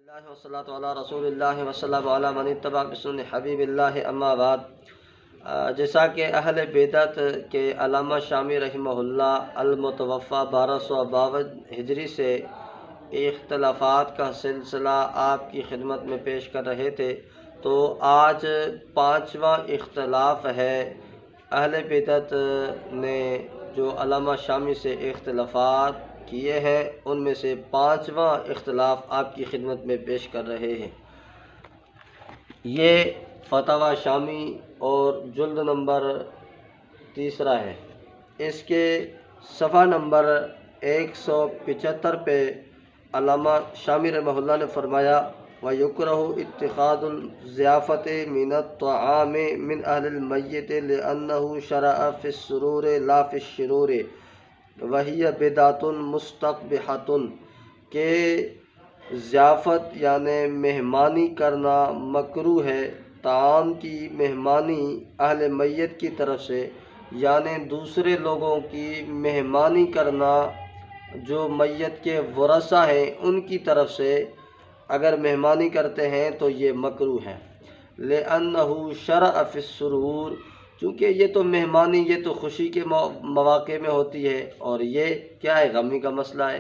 اللہ والصلاۃ علی رسول اللہ وسلم علی من اتبع بسنت حبیب اللہ اما بعد۔ جیسا کہ اہل بدعت کے علامہ شامی رحمہ اللہ المتوفی 1252 ہجری سے اختلافات کا سلسلہ آپ کی خدمت میں پیش کر رہے تھے، تو آج 5واں اختلاف ہے۔ اہل بدعت نے جو علامہ شامی سے اختلافات کیے ہیں ان میں سے 5واں اختلاف آپ کی خدمت میں پیش کر رہے ہیں۔ یہ فتاوی شامی اور جلد نمبر 3 ہے۔ اس کے صفحہ نمبر 175 پہ علامہ شامی رحمہ اللہ نے فرمایا وَيُكْرَهُ اتِّخَاذُ الضِّيَافَةِ مِنَ الطَّعَامِ مِنْ أَهْلِ الْمَيِّتِ لِأَنَّهُ شَرَعَ فِي السُّرُورِ لَا فِي الشُّرُورِ وَهِيَ بِدْعَةٌ مُسْتَقْبِحَةٌ کہ ضیافت یعنی مہمانی کرنا مکروہ ہے، طعام کی مہمانی اہل میت کی طرف سے، یعنی دوسرے لوگوں کی مہمانی کرنا جو میت کے ورثہ ہیں ان کی طرف سے اگر مہمانی کرتے ہیں تو یہ مکروہ ہے۔ لِأَنَّهُ شَرَعَ فِي السُّرُورِ چونکہ یہ تو مہمانی یہ تو خوشی کے مواقع میں ہوتی ہے، اور یہ کیا ہے غمی کا مسئلہ ہے،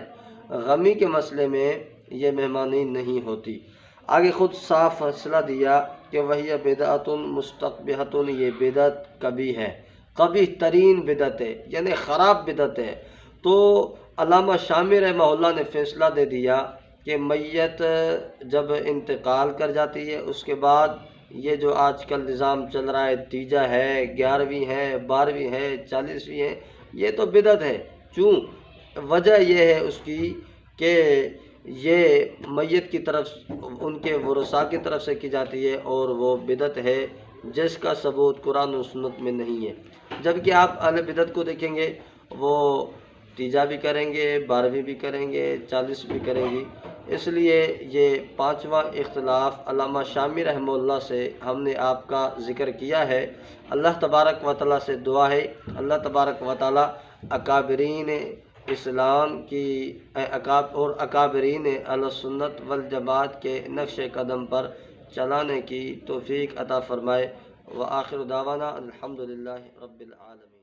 غمی کے مسئلے میں یہ مہمانی نہیں ہوتی۔ آگے خود صاف فیصلہ دیا کہ وَهِيَ بِدْعَةٌ مُسْتَقْبِحَةٌ یہ بدعت قبیح ہے، قبیح ترین بدعت ہے، یعنی خراب بدعت ہے۔ تو علامہ شامی رحمہ اللہ نے فیصلہ دے دیا کہ میت جب انتقال کر جاتی ہے اس کے بعد یہ جو آج کل نظام چل رہا ہے، تیجا ہے، 11ویں ہے، 12ویں ہے، 40ویں ہے، یہ تو بدعت ہے۔ کیوں؟ وجہ یہ ہے اس کی کہ یہ میت کی طرف ان کے ورثاء کی طرف سے کی جاتی ہے اور وہ بدعت ہے جس کا ثبوت قرآن و سنت میں نہیں ہے۔ جبکہ آپ اہل بدعت کو دیکھیں گے وہ تیجا بھی کریں گے، 12ویں بھی کریں گے، 40 بھی کریں گی۔ اس لیے یہ 5واں اختلاف علامہ شامی رحمہ اللہ سے ہم نے آپ کا ذکر کیا ہے۔ اللہ تبارک و تعالیٰ سے دعا ہے اللہ تبارک و تعالیٰ اکابرین اسلام کی اور اکابرین اہل سنت والجماعت کے نقش قدم پر چلانے کی توفیق عطا فرمائے۔ وآخر دعوانا الحمدللہ رب العالمین۔